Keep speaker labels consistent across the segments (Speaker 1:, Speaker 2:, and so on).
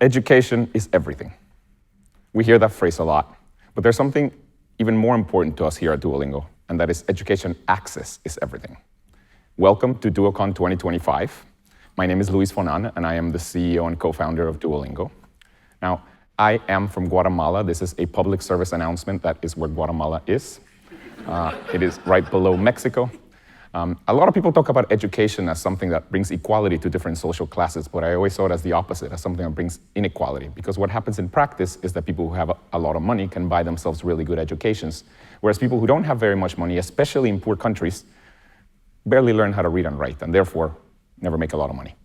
Speaker 1: Education is everything. We hear that phrase a lot, but there's something even more important to us here at Duolingo, and that is education access is everything. Welcome to DuoCon 2025. My name is Luis Fonan, and I am the CEO and co-founder of Duolingo. Now, I am from Guatemala. This is a public service announcement. That is where Guatemala is. It is right below Mexico. A lot of people talk about education as something that brings equality to different social classes, but I always saw it as the opposite, as something that brings inequality. Because what happens in practice is that people who have a lot of money can buy themselves really good educations, whereas people who don't have very much money, especially in poor countries, barely learn how to read and write, and therefore never make a lot of money.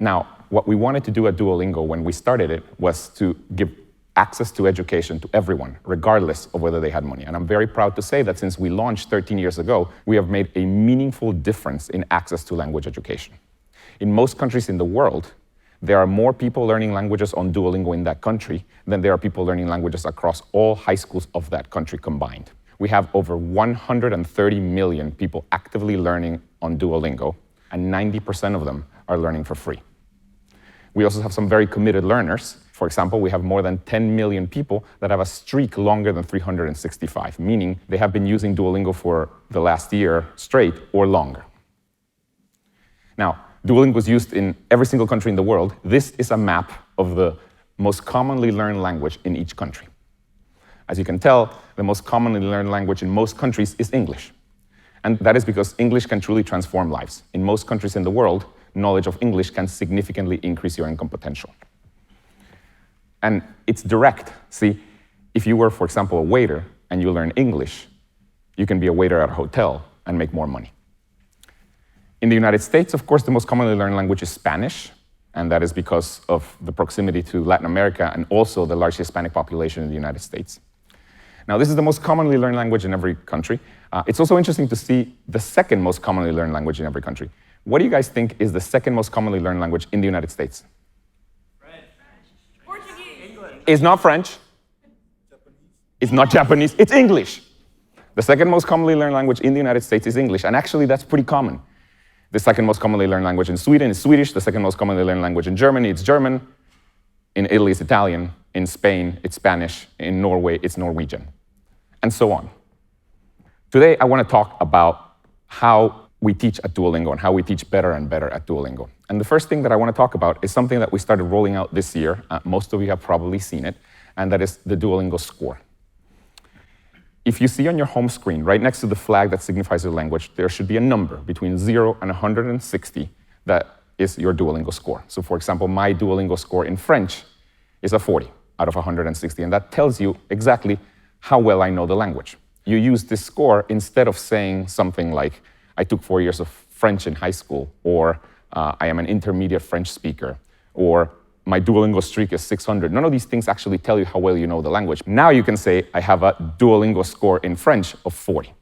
Speaker 1: Now, what we wanted to do at Duolingo when we started it was to give access to education to everyone, regardless of whether they had money. And I'm very proud to say that since we launched 13 years ago, we have made a meaningful difference in access to language education. In most countries in the world, there are more people learning languages on Duolingo in that country than there are people learning languages across all high schools of that country combined. We have over 130 million people actively learning on Duolingo, and 90% of them are learning for free. We also have some very committed learners. For example, we have more than 10 million people that have a streak longer than 365, meaning they have been using Duolingo for the last year straight or longer. Now, Duolingo is used in every single country in the world. This is a map of the most commonly learned language in each country. As you can tell, the most commonly learned language in most countries is English. And that is because English can truly transform lives. In most countries in the world, knowledge of English can significantly increase your income potential. And it's direct. See, if you were, for example, a waiter and you learn English, you can be a waiter at a hotel and make more money. In the United States, of course, the most commonly learned language is Spanish, and that is because of the proximity to Latin America and also the large Hispanic population in the United States. Now, this is the most commonly learned language in every country. It's also interesting to see the second most commonly learned language in every country. What do you guys think is the second most commonly learned language in the United States? It's not French. It's not Japanese. It's English. The second most commonly learned language in the United States is English, and actually that's pretty common. The second most commonly learned language in Sweden is Swedish. The second most commonly learned language in Germany, it's German. In Italy, it's Italian. In Spain, it's Spanish. In Norway, it's Norwegian, and so on. Today, I want to talk about how we teach at Duolingo and how we teach better and better at Duolingo. And the first thing that I want to talk about is something that we started rolling out this year. Most of you have probably seen it, and that is the Duolingo score. If you see on your home screen, right next to the flag that signifies your language, there should be a number between 0 and 160 that is your Duolingo score. So for example, my Duolingo score in French is a 40 out of 160, and that tells you exactly how well I know the language. You use this score instead of saying something like, I took 4 years of French in high school, or I am an intermediate French speaker, or my Duolingo streak is 600. None of these things actually tell you how well you know the language. Now you can say, I have a Duolingo score in French of 40.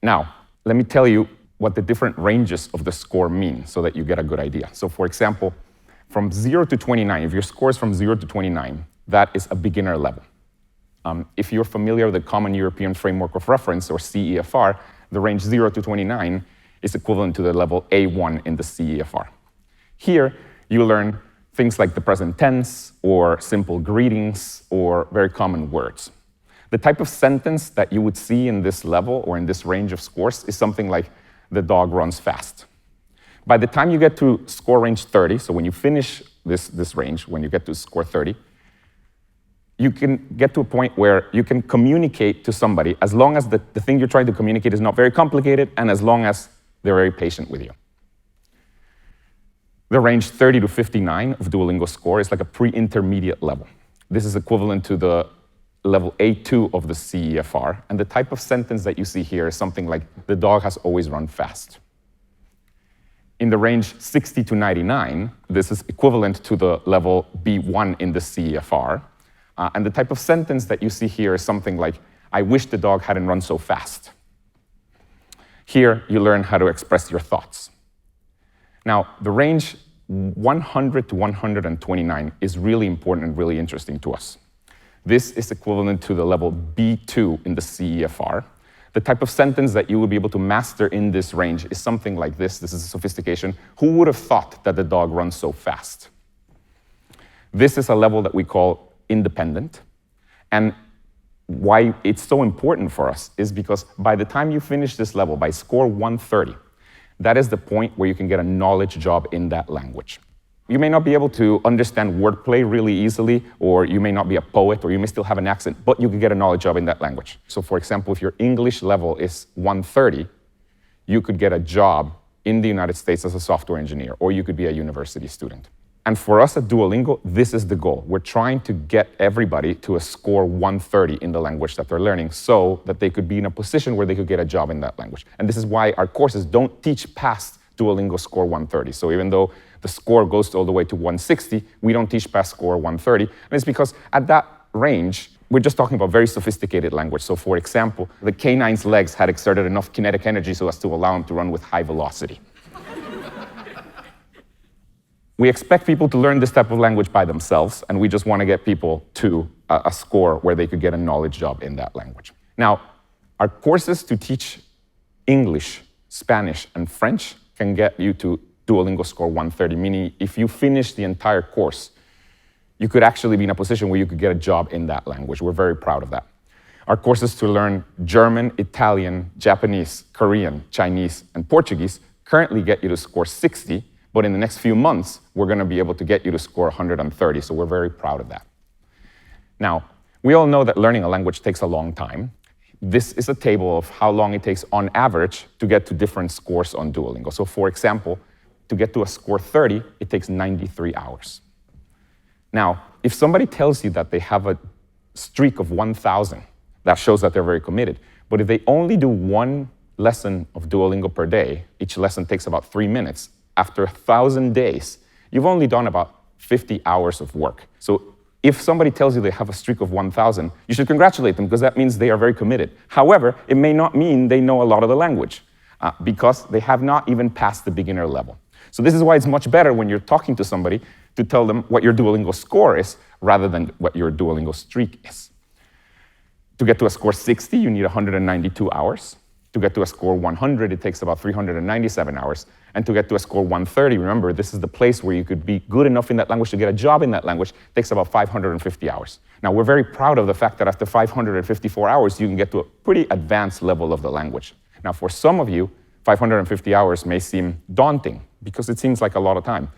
Speaker 1: Now, let me tell you what the different ranges of the score mean so that you get a good idea. So for example, from 0 to 29, if your score is from 0 to 29, that is a beginner level. If you're familiar with the Common European Framework of Reference, or CEFR, the range 0 to 29 is equivalent to the level A1 in the CEFR. Here, you learn things like the present tense, or simple greetings, or very common words. The type of sentence that you would see in this level, or in this range of scores, is something like, the dog runs fast. By the time you get to score range 30, so when you finish this range, when you get to score 30, you can get to a point where you can communicate to somebody as long as the thing you're trying to communicate is not very complicated, and as long as they're very patient with you. The range 30 to 59 of Duolingo score is like a pre-intermediate level. This is equivalent to the level A2 of the CEFR, and the type of sentence that you see here is something like, the dog has always run fast. In the range 60 to 99, this is equivalent to the level B1 in the CEFR, and the type of sentence that you see here is something like, I wish the dog hadn't run so fast. Here, you learn how to express your thoughts. Now, the range 100 to 129 is really important and really interesting to us. This is equivalent to the level B2 in the CEFR. The type of sentence that you will be able to master in this range is something like this. This is a sophistication. Who would have thought that the dog runs so fast? This is a level that we call independent. And why it's so important for us is because by the time you finish this level, by score 130, that is the point where you can get a knowledge job in that language. You may not be able to understand wordplay really easily, or you may not be a poet, or you may still have an accent, but you can get a knowledge job in that language. So for example, if your English level is 130, you could get a job in the United States as a software engineer, or you could be a university student. And for us at Duolingo, this is the goal. We're trying to get everybody to a score 130 in the language that they're learning so that they could be in a position where they could get a job in that language. And this is why our courses don't teach past Duolingo score 130. So even though the score goes all the way to 160, we don't teach past score 130. And it's because at that range, we're just talking about very sophisticated language. So for example, the canine's legs had exerted enough kinetic energy so as to allow him to run with high velocity. We expect people to learn this type of language by themselves, and we just want to get people to a score where they could get a knowledge job in that language. Now, our courses to teach English, Spanish, and French can get you to Duolingo score 130, meaning if you finish the entire course, you could actually be in a position where you could get a job in that language. We're very proud of that. Our courses to learn German, Italian, Japanese, Korean, Chinese, and Portuguese currently get you to score 60, but in the next few months, we're going to be able to get you to score 130, so we're very proud of that. Now, we all know that learning a language takes a long time. This is a table of how long it takes on average to get to different scores on Duolingo. So for example, to get to a score 30, it takes 93 hours. Now, if somebody tells you that they have a streak of 1,000, that shows that they're very committed. But if they only do one lesson of Duolingo per day, each lesson takes about 3 minutes, after 1,000 days, you've only done about 50 hours of work. So if somebody tells you they have a streak of 1,000, you should congratulate them because that means they are very committed. However, it may not mean they know a lot of the language because they have not even passed the beginner level. So this is why it's much better when you're talking to somebody to tell them what your Duolingo score is rather than what your Duolingo streak is. To get to a score 60, you need 192 hours. To get to a score 100, it takes about 397 hours. And to get to a score 130, remember, this is the place where you could be good enough in that language to get a job in that language, it takes about 550 hours. Now, we're very proud of the fact that after 554 hours, you can get to a pretty advanced level of the language. Now, for some of you, 550 hours may seem daunting because it seems like a lot of time.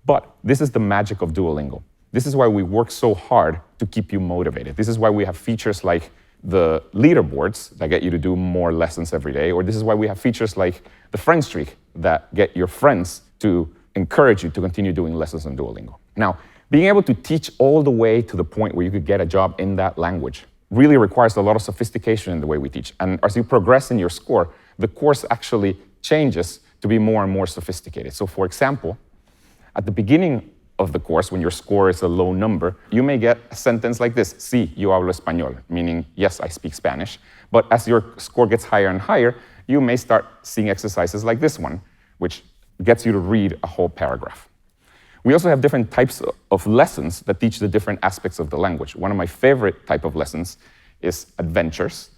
Speaker 1: But this is the magic of Duolingo. This is why we work so hard to keep you motivated. This is why we have features like the leaderboards that get you to do more lessons every day, or this is why we have features like the friend streak that get your friends to encourage you to continue doing lessons on Duolingo. Now, being able to teach all the way to the point where you could get a job in that language really requires a lot of sophistication in the way we teach. And as you progress in your score, the course actually changes to be more and more sophisticated. So for example, at the beginning of the course, when your score is a low number, you may get a sentence like this, sí, yo hablo español, meaning, yes, I speak Spanish. But as your score gets higher and higher, you may start seeing exercises like this one, which gets you to read a whole paragraph. We also have different types of lessons that teach the different aspects of the language. One of my favorite type of lessons is adventures.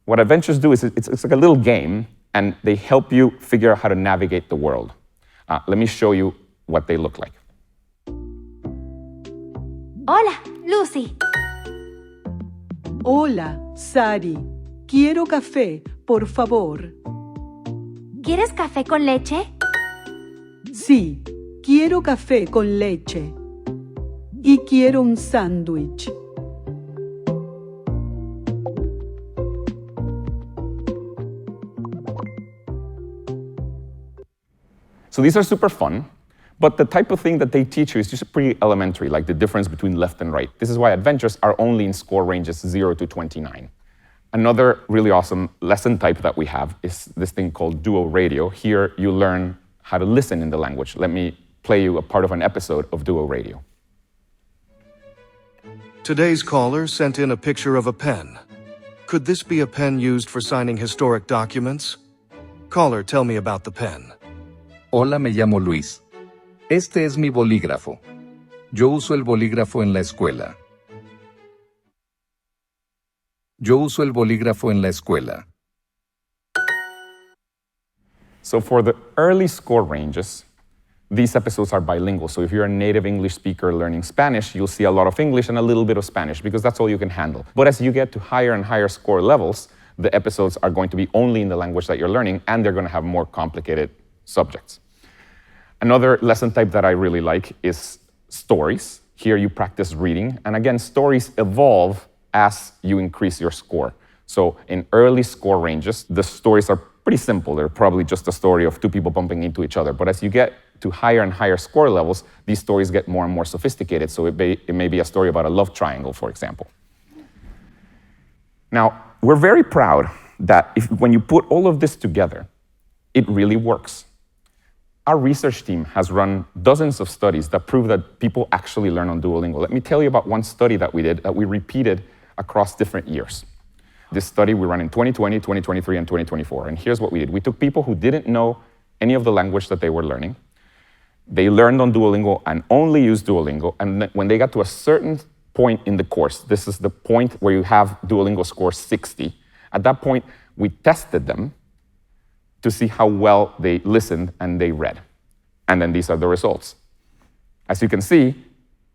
Speaker 1: What adventures do is it's like a little game, and they help you figure out how to navigate the world. Let me show you what they look like.
Speaker 2: Hola, Lucy.
Speaker 3: Hola, Sari. Quiero café, por favor.
Speaker 2: ¿Quieres café con leche?
Speaker 3: Sí, quiero café con leche. Y quiero un sándwich.
Speaker 1: So these are super fun. But the type of thing that they teach you is just pretty elementary, like the difference between left and right. This is why adventures are only in score ranges 0 to 29. Another really awesome lesson type that we have is this thing called Duo Radio. Here you learn how to listen in the language. Let me play you a part of an episode of Duo Radio.
Speaker 4: Today's caller sent in a picture of a pen. Could this be a pen used for signing historic documents? Caller, tell me about the pen.
Speaker 5: Hola, me llamo Luis. Este es mi bolígrafo. Yo uso el bolígrafo en la escuela. Yo uso el bolígrafo en la escuela.
Speaker 1: So for the early score ranges, these episodes are bilingual. So if you're a native English speaker learning Spanish, you'll see a lot of English and a little bit of Spanish because that's all you can handle. But as you get to higher and higher score levels, the episodes are going to be only in the language that you're learning, and they're going to have more complicated subjects. Another lesson type that I really like is stories. Here you practice reading. And again, stories evolve as you increase your score. So in early score ranges, the stories are pretty simple. They're probably just a story of two people bumping into each other. But as you get to higher and higher score levels, these stories get more and more sophisticated. So it may be a story about a love triangle, for example. Now, we're very proud that when you put all of this together, it really works. Our research team has run dozens of studies that prove that people actually learn on Duolingo. Let me tell you about one study that we did that we repeated across different years. This study we ran in 2020, 2023, and 2024. And here's what we did. We took people who didn't know any of the language that they were learning. They learned on Duolingo and only used Duolingo. And when they got to a certain point in the course, this is the point where you have Duolingo score 60. At that point, we tested them to see how well they listened and they read. And then these are the results. As you can see,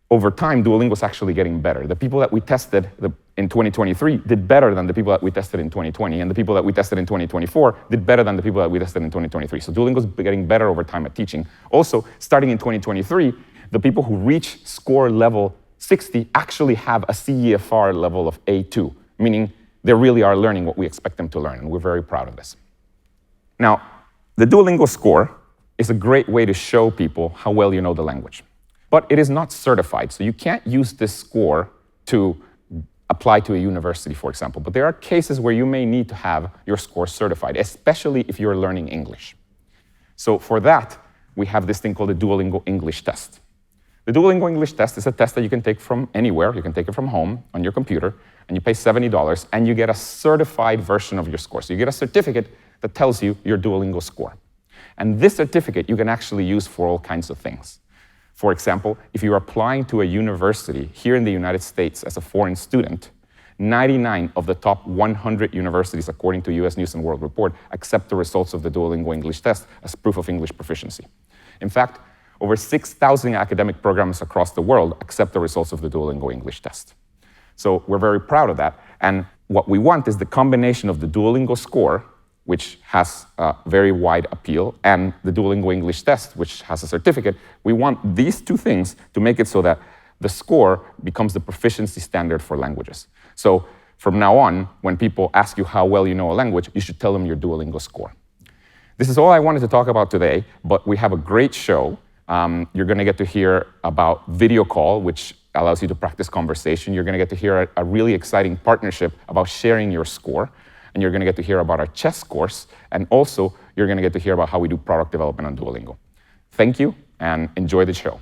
Speaker 1: over time, Duolingo is actually getting better. The people that we tested in 2023 did better than the people that we tested in 2020, and the people that we tested in 2024 did better than the people that we tested in 2023. So Duolingo is getting better over time at teaching. Also, starting in 2023, the people who reach score level 60 actually have a CEFR level of A2, meaning they really are learning what we expect them to learn, and we're very proud of this. Now, the Duolingo score is a great way to show people how well you know the language. But it is not certified, so you can't use this score to apply to a university, for example. But there are cases where you may need to have your score certified, especially if you're learning English. So for that, we have this thing called the Duolingo English Test. The Duolingo English Test is a test that you can take from anywhere. You can take it from home on your computer, and you pay $70, and you get a certified version of your score. So you get a certificate that tells you your Duolingo score. And this certificate you can actually use for all kinds of things. For example, if you're applying to a university here in the United States as a foreign student, 99 of the top 100 universities, according to US News & World Report, accept the results of the Duolingo English Test as proof of English proficiency. In fact, over 6,000 academic programs across the world accept the results of the Duolingo English Test. So we're very proud of that. And what we want is the combination of the Duolingo score, which has a very wide appeal, and the Duolingo English Test, which has a certificate. We want these two things to make it so that the score becomes the proficiency standard for languages. So from now on, when people ask you how well you know a language, you should tell them your Duolingo score. This is all I wanted to talk about today, but we have a great show. You're going to get to hear about Video Call, which allows you to practice conversation. You're going to get to hear a really exciting partnership about sharing your score. And you're going to get to hear about our chess course, and also you're going to get to hear about how we do product development on Duolingo. Thank you, and enjoy the show.